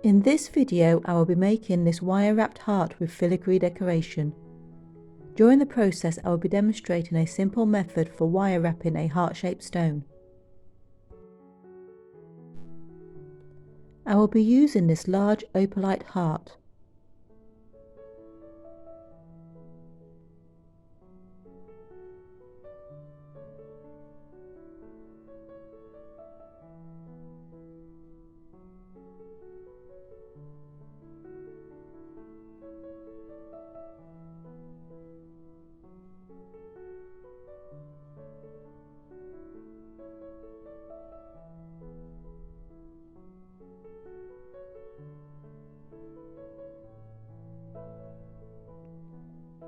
In this video I will be making this wire wrapped heart with filigree decoration. During the process I will be demonstrating a simple method for wire wrapping a heart-shaped stone. I will be using this large opalite heart.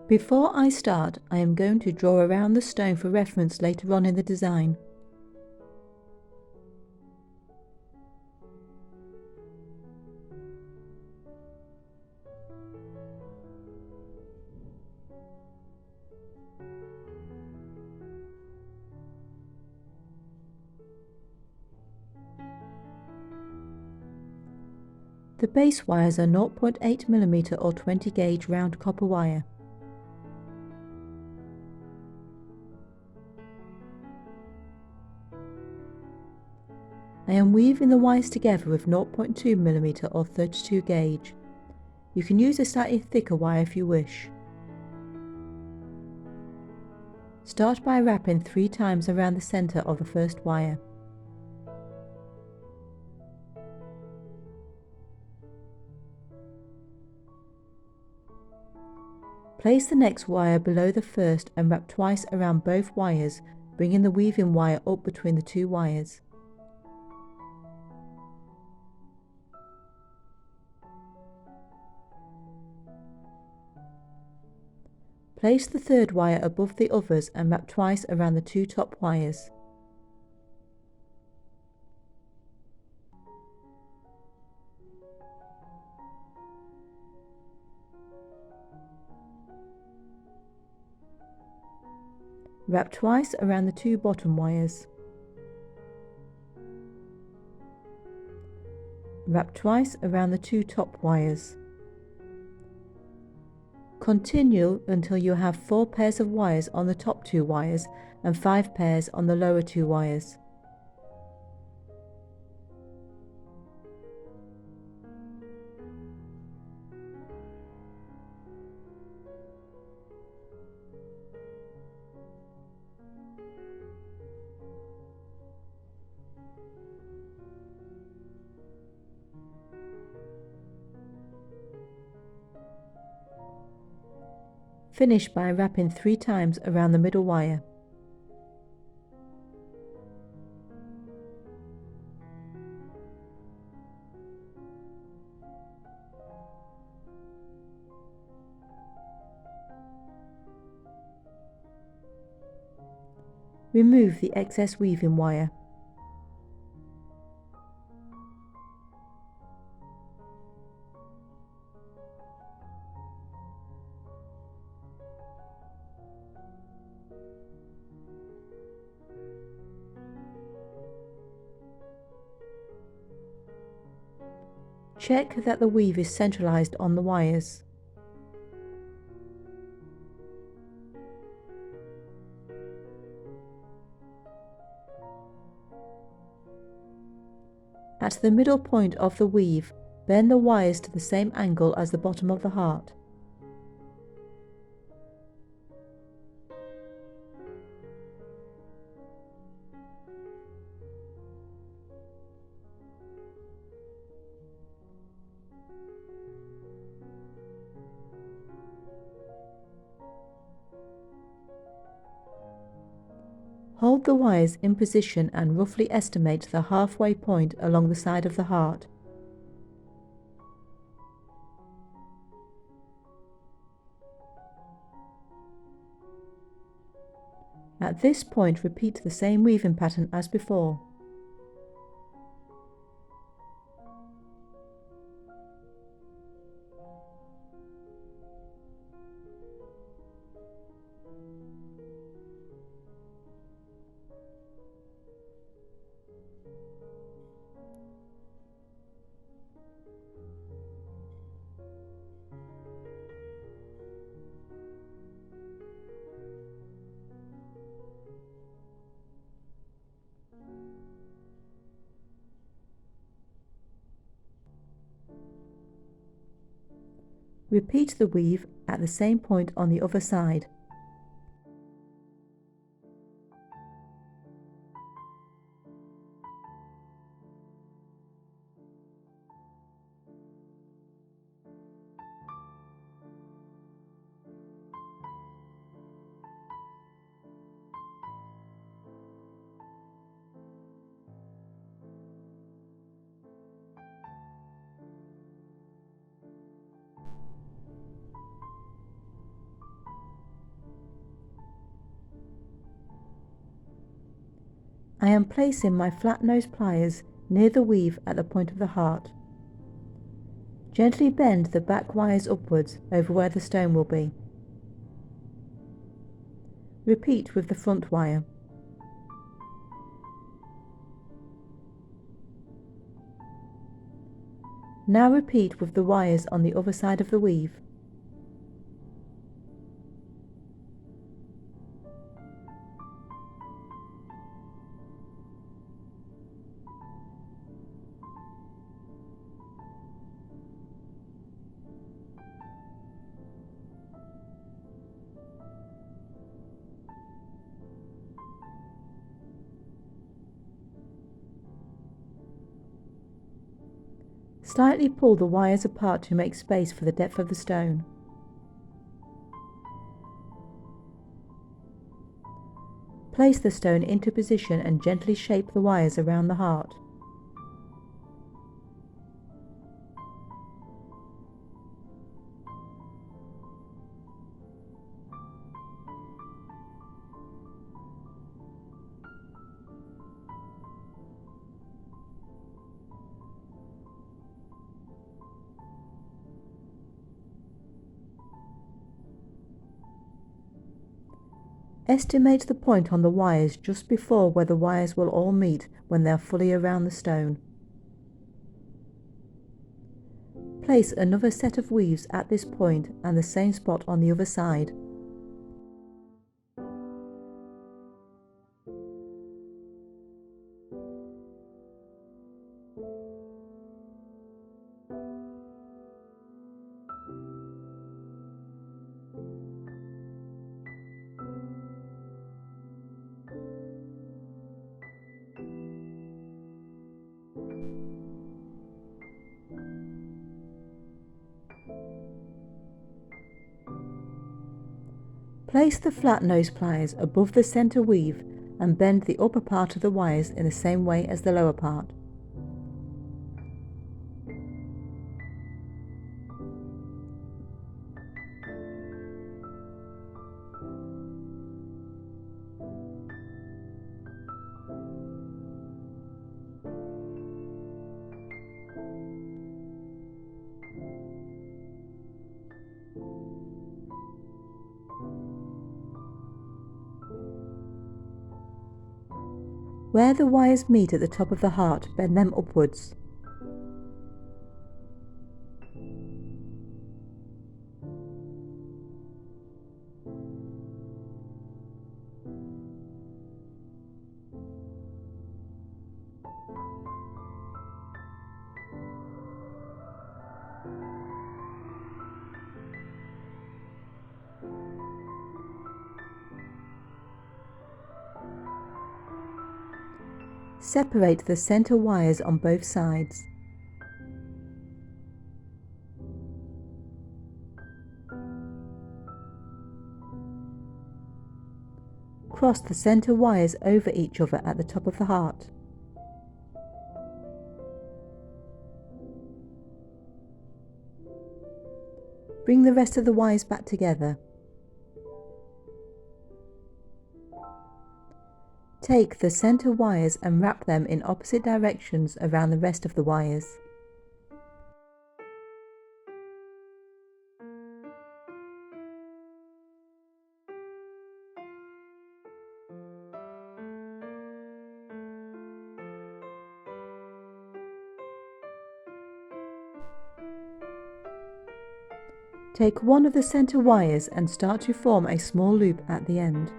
Before I start, I am going to draw around the stone for reference later on in the design. The base wires are 0.8mm or 20 gauge round copper wire. I am weaving the wires together with 0.2mm or 32 gauge. You can use a slightly thicker wire if you wish. Start by wrapping 3 times around the centre of the first wire. Place the next wire below the first and wrap twice around both wires, bringing the weaving wire up between the 2 wires. Place the third wire above the others and wrap twice around the 2 top wires. Wrap twice around the 2 bottom wires. Wrap twice around the 2 top wires. Continue until you have 4 pairs of wires on the top 2 wires and 5 pairs on the lower 2 wires. Finish by wrapping 3 times around the middle wire. Remove the excess weaving wire. Check that the weave is centralised on the wires. At the middle point of the weave, bend the wires to the same angle as the bottom of the heart. Hold the wires in position and roughly estimate the halfway point along the side of the heart. At this point, repeat the same weaving pattern as before. Repeat the weave at the same point on the other side. I am placing my flat nose pliers near the weave at the point of the heart. Gently bend the back wires upwards over where the stone will be. Repeat with the front wire. Now repeat with the wires on the other side of the weave. Slightly pull the wires apart to make space for the depth of the stone. Place the stone into position and gently shape the wires around the heart. Estimate the point on the wires just before where the wires will all meet when they are fully around the stone. Place another set of weaves at this point and the same spot on the other side. Place the flat nose pliers above the centre weave and bend the upper part of the wires in the same way as the lower part. Where the wires meet at the top of the heart, bend them upwards. Separate the centre wires on both sides. Cross the centre wires over each other at the top of the heart. Bring the rest of the wires back together. Take the centre wires and wrap them in opposite directions around the rest of the wires. Take one of the centre wires and start to form a small loop at the end.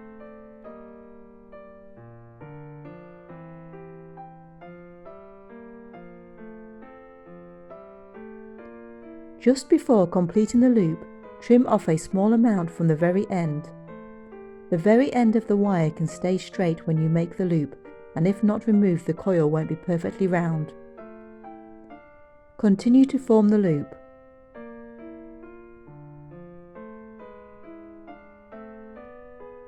Just before completing the loop, trim off a small amount from the very end. The very end of the wire can stay straight when you make the loop, and if not removed, the coil won't be perfectly round. Continue to form the loop.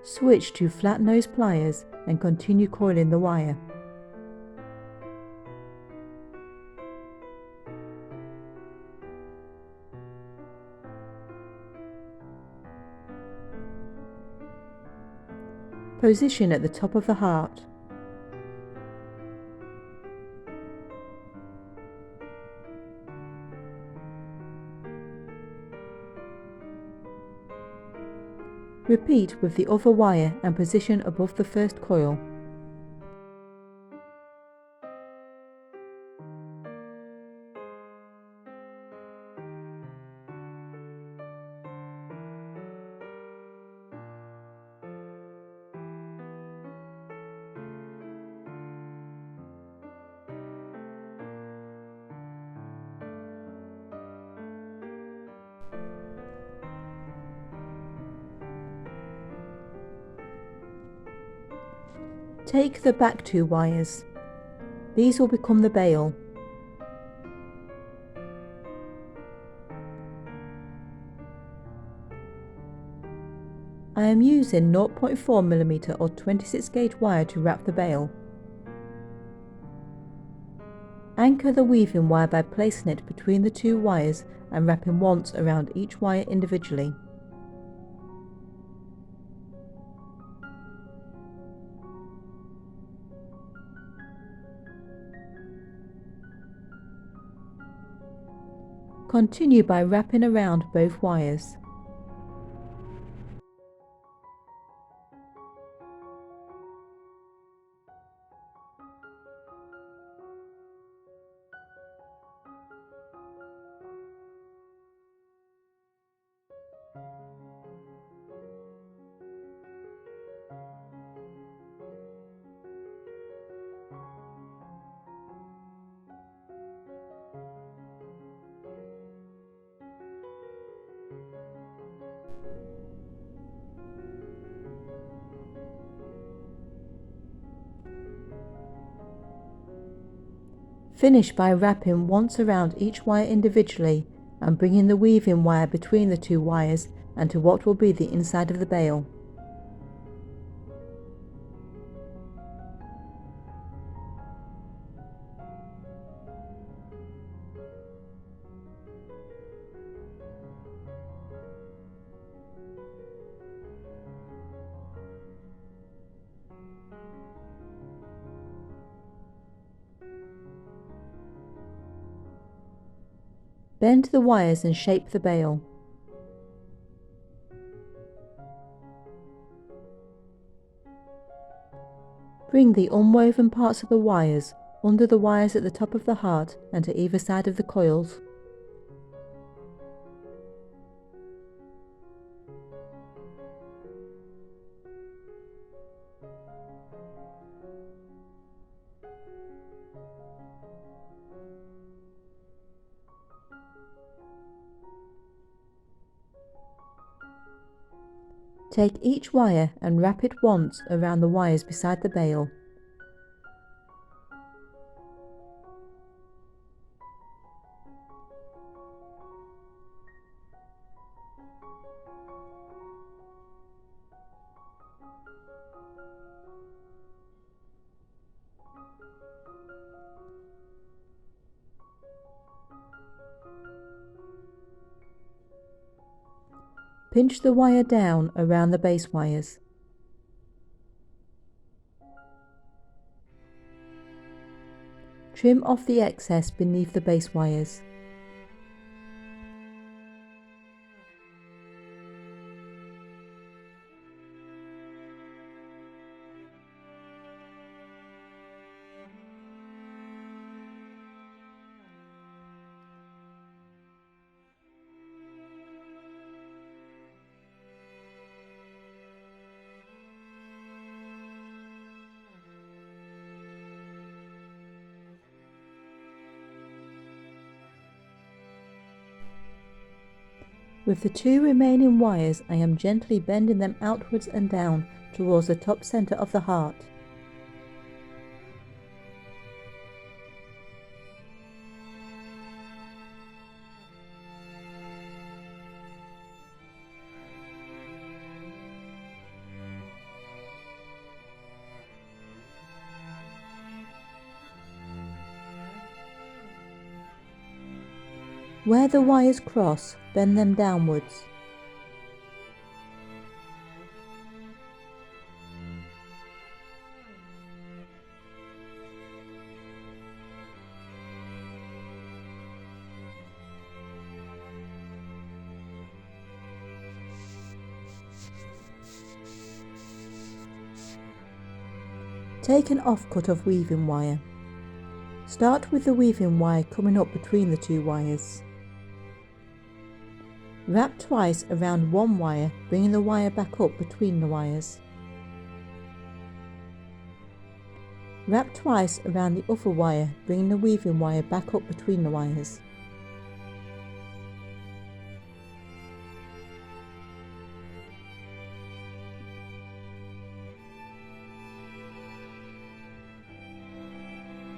Switch to flat nose pliers and continue coiling the wire. Position at the top of the heart. Repeat with the other wire and position above the first coil. Take the back two wires. These will become the bail. I am using 0.4mm or 26 gauge wire to wrap the bail. Anchor the weaving wire by placing it between the two wires and wrapping once around each wire individually. Continue by wrapping around both wires. Finish by wrapping once around each wire individually and bringing the weaving wire between the two wires and to what will be the inside of the bail. Bend the wires and shape the bail. Bring the unwoven parts of the wires under the wires at the top of the heart and to either side of the coils. Take each wire and wrap it once around the wires beside the bail. Pinch the wire down around the base wires. Trim off the excess beneath the base wires. With the 2 remaining wires, I am gently bending them outwards and down towards the top centre of the heart. Where the wires cross, bend them downwards. Take an offcut of weaving wire. Start with the weaving wire coming up between the 2 wires. Wrap twice around one wire, bringing the wire back up between the wires. Wrap twice around the other wire, bringing the weaving wire back up between the wires.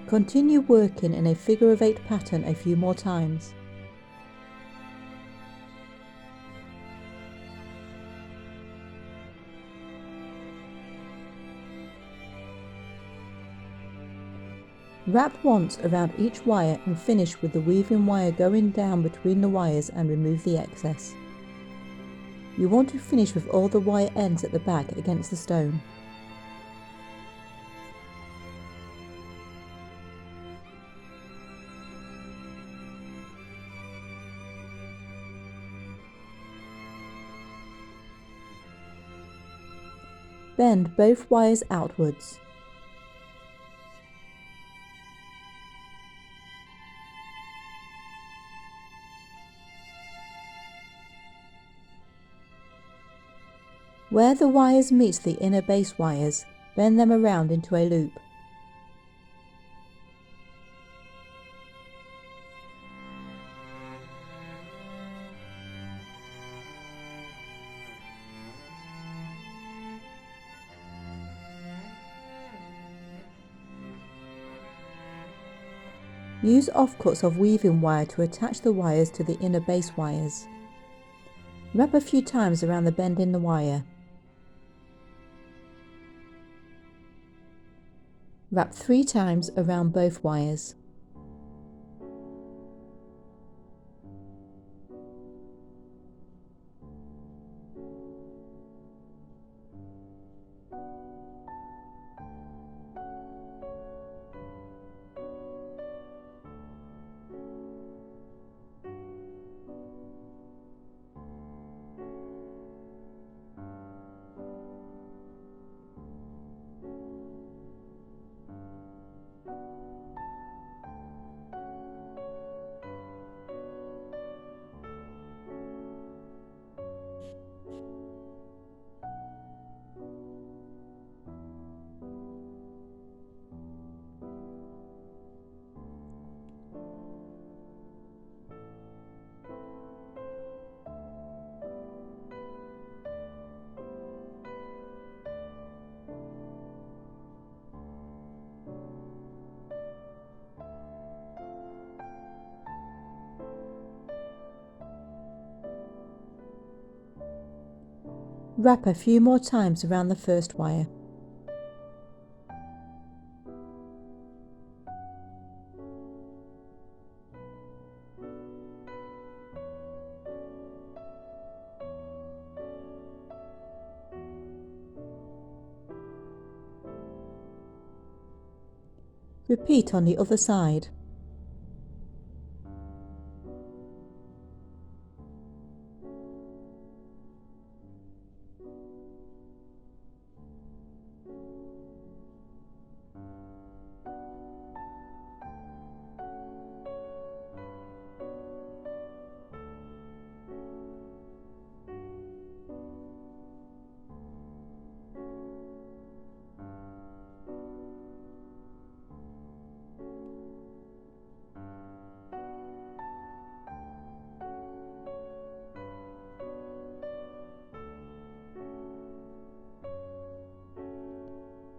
Continue working in a figure of 8 pattern a few more times. Wrap once around each wire and finish with the weaving wire going down between the wires and remove the excess. You want to finish with all the wire ends at the back against the stone. Bend both wires outwards. Where the wires meet the inner base wires, bend them around into a loop. Use offcuts of weaving wire to attach the wires to the inner base wires. Wrap a few times around the bend in the wire. Wrap 3 times around both wires. Wrap a few more times around the first wire. Repeat on the other side.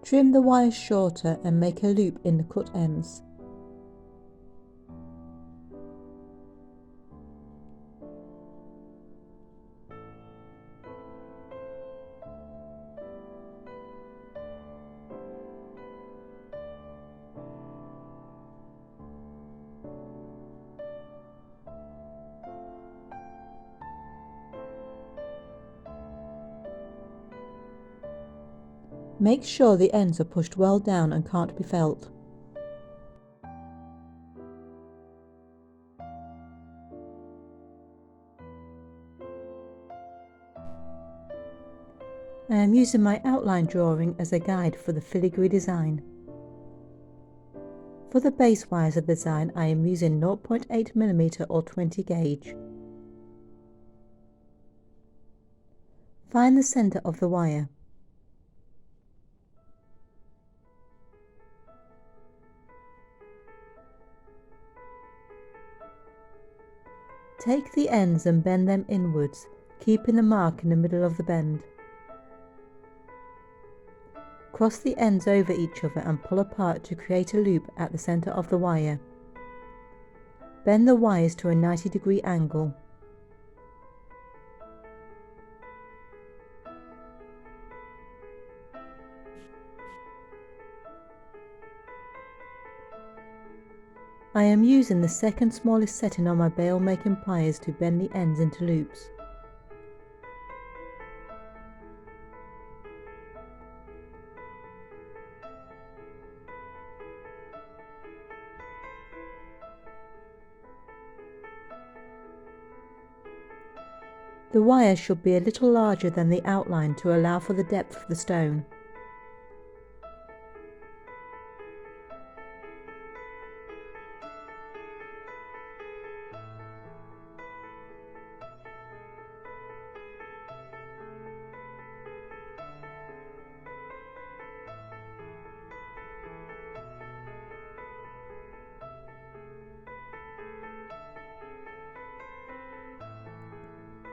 Trim the wires shorter and make a loop in the cut ends. Make sure the ends are pushed well down and can't be felt. I am using my outline drawing as a guide for the filigree design. For the base wires of the design, I am using 0.8mm or 20 gauge. Find the centre of the wire. Take the ends and bend them inwards, keeping the mark in the middle of the bend. Cross the ends over each other and pull apart to create a loop at the centre of the wire. Bend the wires to a 90-degree angle. I am using the second smallest setting on my bail making pliers to bend the ends into loops. The wire should be a little larger than the outline to allow for the depth of the stone.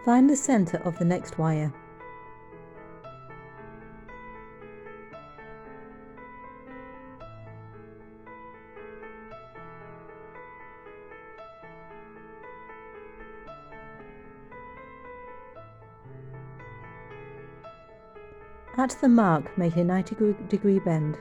Find the centre of the next wire. At the mark, make a 90-degree bend.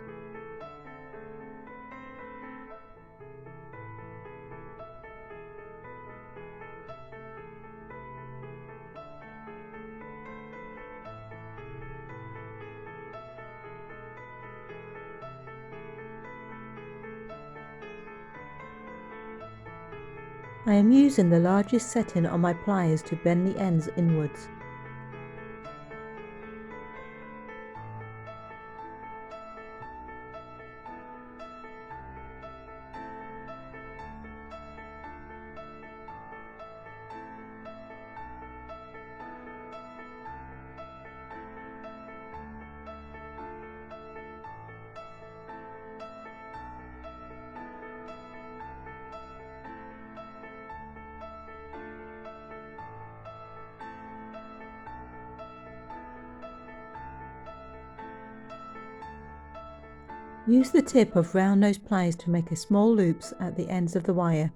I am using the largest setting on my pliers to bend the ends inwards. Use the tip of round nose pliers to make a small loops at the ends of the wire.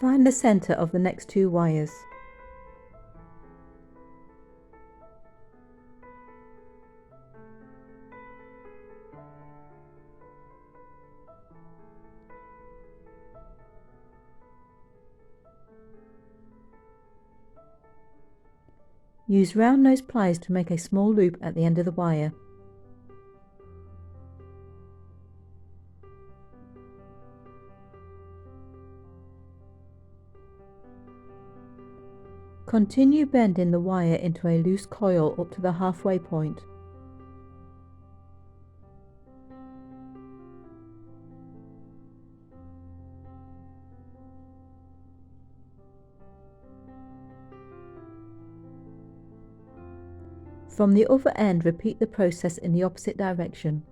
Find the centre of the next two wires. Use round nose pliers to make a small loop at the end of the wire. Continue bending the wire into a loose coil up to the halfway point. From the other end, repeat the process in the opposite direction.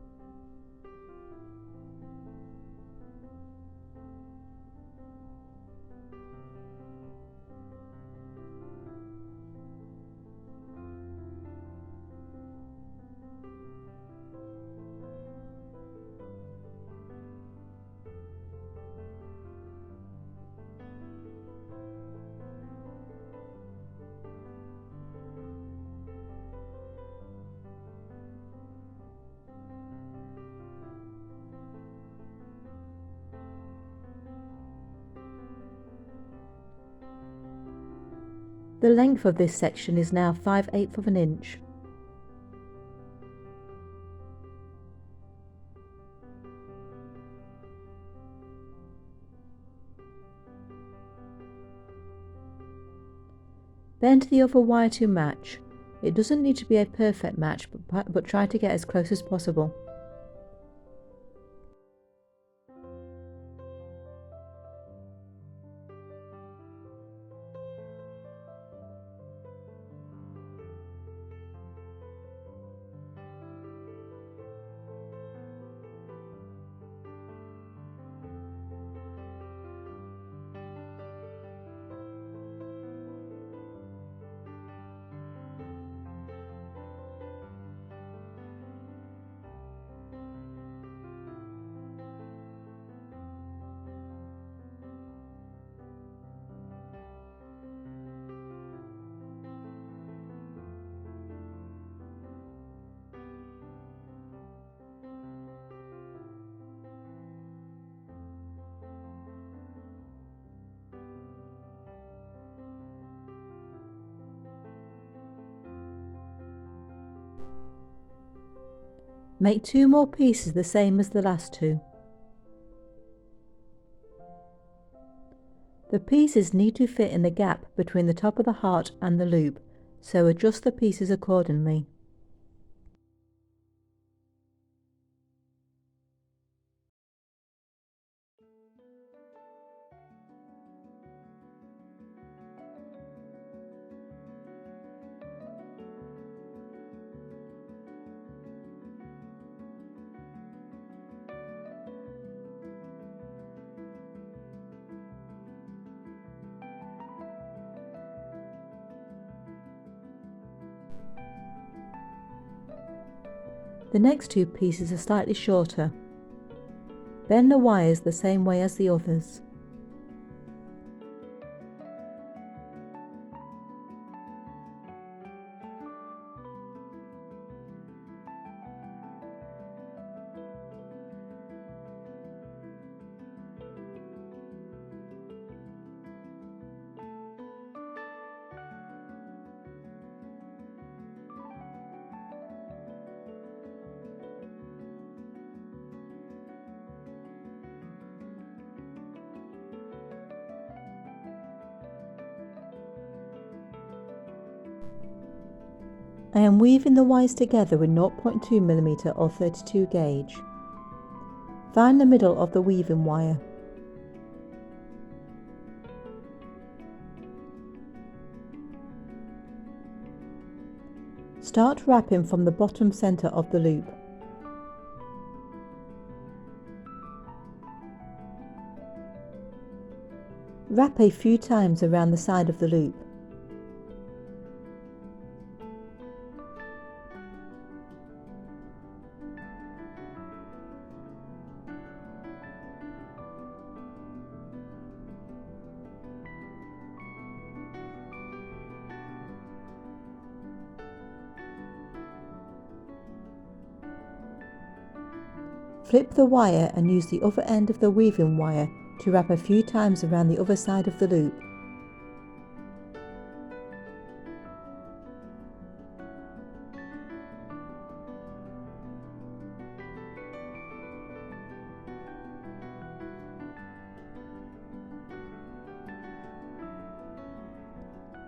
The length of this section is now 5/8 of an inch. Bend the other wire to match. It doesn't need to be a perfect match, but try to get as close as possible. Make 2 more pieces the same as the last 2. The pieces need to fit in the gap between the top of the heart and the loop, so adjust the pieces accordingly. The next 2 pieces are slightly shorter. Bend the wires the same way as the others. I am weaving the wires together with 0.2mm or 32 gauge. Find the middle of the weaving wire. Start wrapping from the bottom centre of the loop. Wrap a few times around the side of the loop. Flip the wire and use the other end of the weaving wire to wrap a few times around the other side of the loop.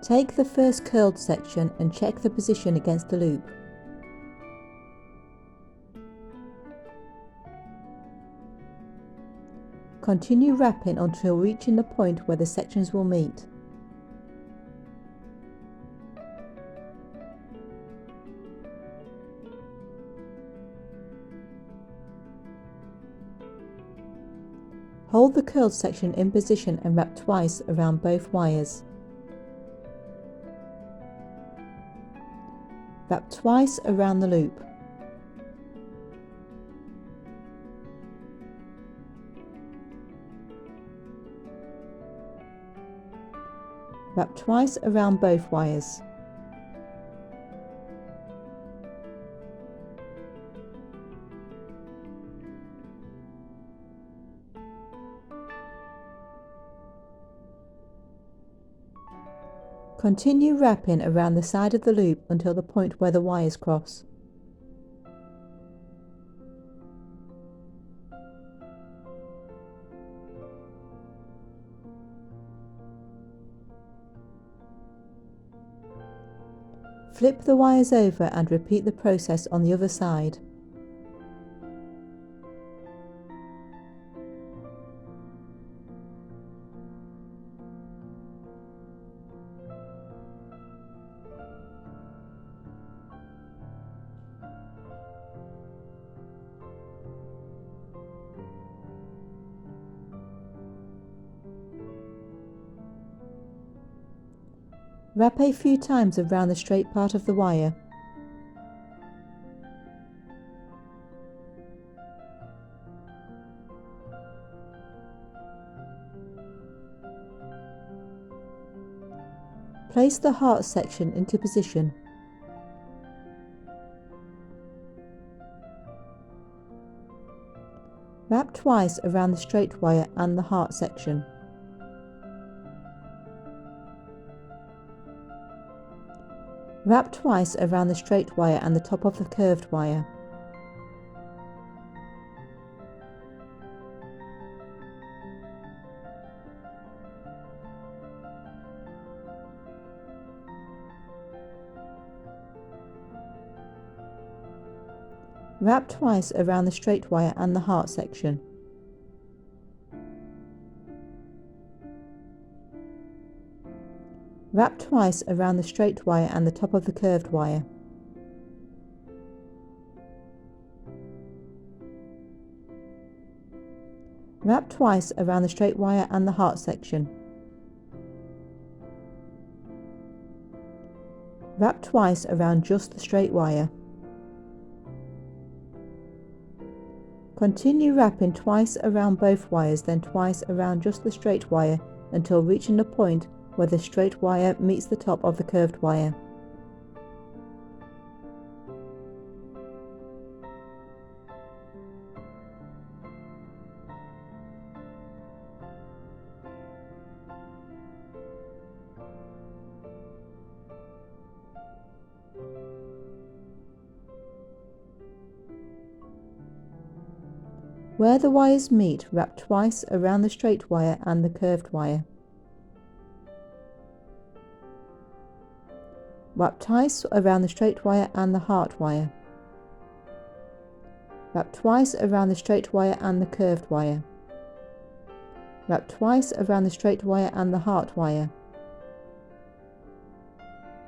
Take the first curled section and check the position against the loop. Continue wrapping until reaching the point where the sections will meet. Hold the curled section in position and wrap twice around both wires. Wrap twice around the loop. Wrap twice around both wires. Continue wrapping around the side of the loop until the point where the wires cross. Flip the wires over and repeat the process on the other side. Wrap a few times around the straight part of the wire. Place the heart section into position. Wrap twice around the straight wire and the heart section. Wrap twice around the straight wire and the top of the curved wire. Wrap twice around the straight wire and the heart section. Wrap twice around the straight wire and the top of the curved wire. Wrap twice around the straight wire and the heart section. Wrap twice around just the straight wire. Continue wrapping twice around both wires, then twice around just the straight wire until reaching the point where the straight wire meets the top of the curved wire. Where the wires meet, wrap twice around the straight wire and the curved wire. Wrap twice around the straight wire and the heart wire. Wrap twice around the straight wire and the curved wire. Wrap twice around the straight wire and the heart wire.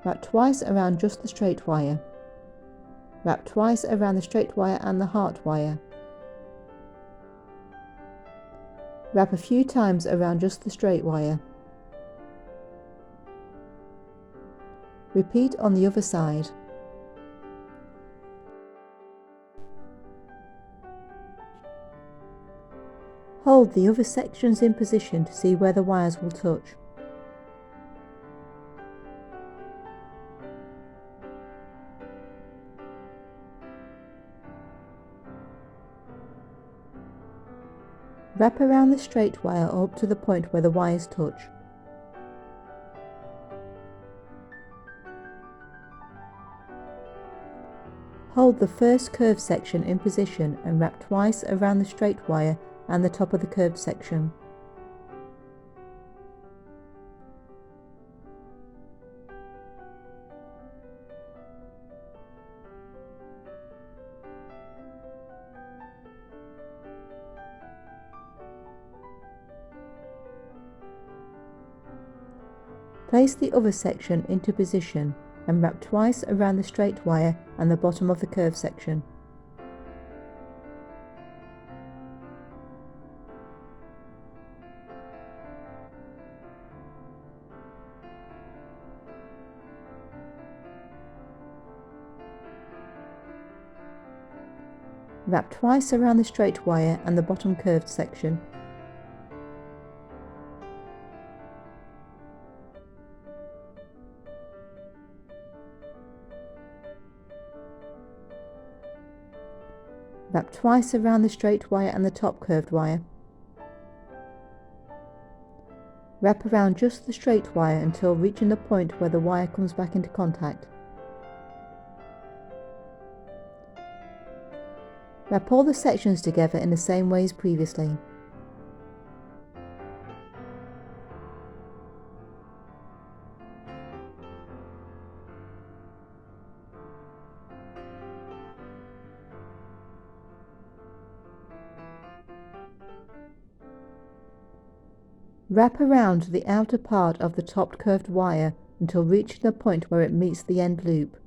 Wrap twice around just the straight wire. Wrap twice around the straight wire and the heart wire. Wrap a few times around just the straight wire. Repeat on the other side. Hold the other sections in position to see where the wires will touch. Wrap around the straight wire up to the point where the wires touch. Hold the first curved section in position and wrap twice around the straight wire and the top of the curved section. Place the other section into position and wrap twice around the straight wire and the bottom of the curved section. Wrap twice around the straight wire and the bottom curved section. Wrap twice around the straight wire and the top curved wire. Wrap around just the straight wire until reaching the point where the wire comes back into contact. Wrap all the sections together in the same way as previously. Wrap around the outer part of the top curved wire until reaching the point where it meets the end loop.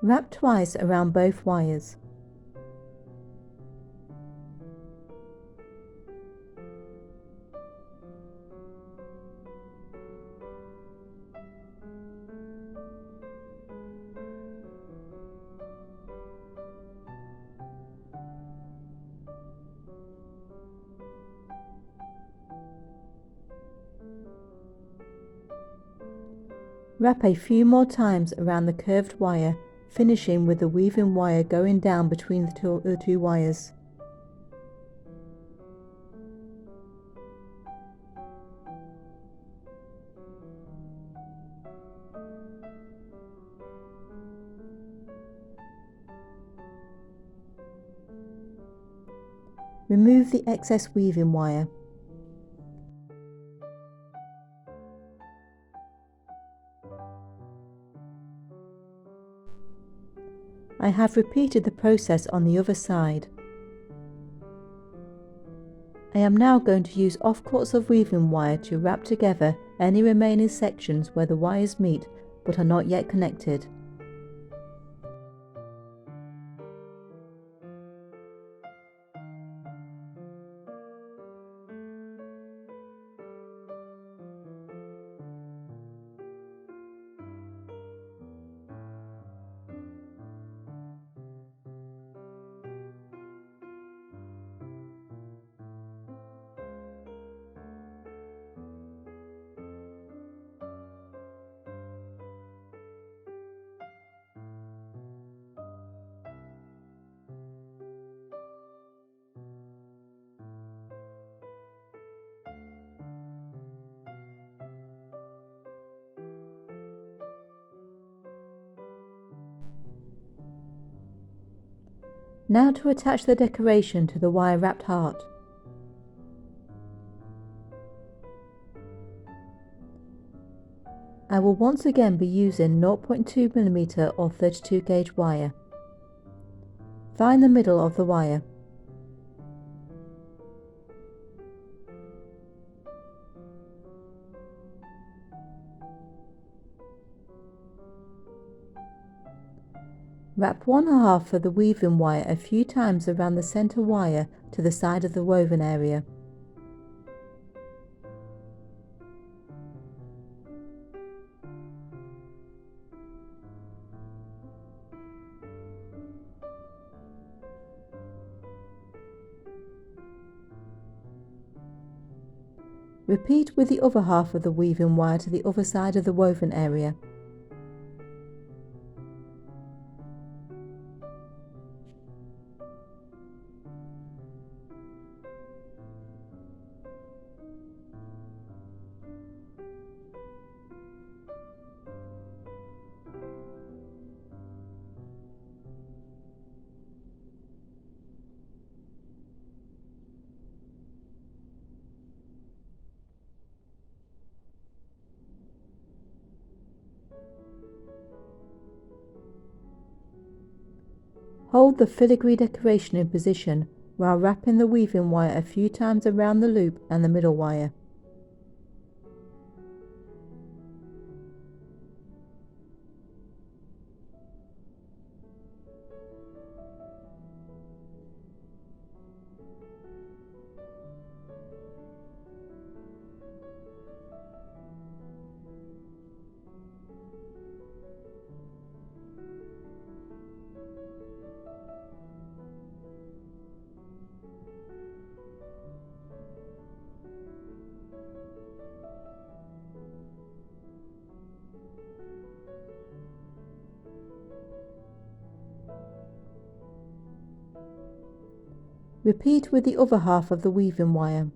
Wrap twice around both wires. Wrap a few more times around the curved wire, finishing with the weaving wire going down between the two wires. Remove the excess weaving wire. I have repeated the process on the other side. I am now going to use offcuts of weaving wire to wrap together any remaining sections where the wires meet but are not yet connected. Now to attach the decoration to the wire wrapped heart. I will once again be using 0.2mm or 32 gauge wire. Find the middle of the wire. Wrap 1/2 of the weaving wire a few times around the centre wire to the side of the woven area. Repeat with the other half of the weaving wire to the other side of the woven area. Hold the filigree decoration in position while wrapping the weaving wire a few times around the loop and the middle wire. Repeat with the other half of the weaving wire.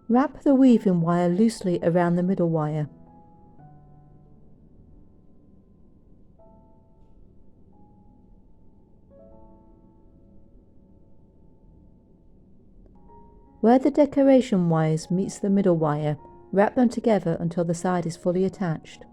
Wrap the weaving wire loosely around the middle wire. Where the decoration wires meets the middle wire, wrap them together until the side is fully attached.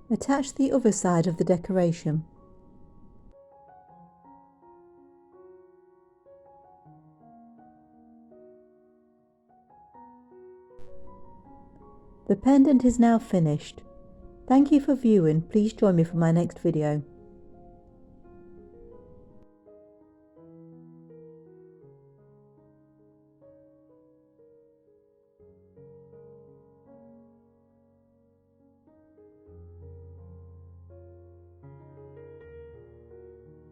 Attach the other side of the decoration. The pendant is now finished. Thank you for viewing. Please join me for my next video.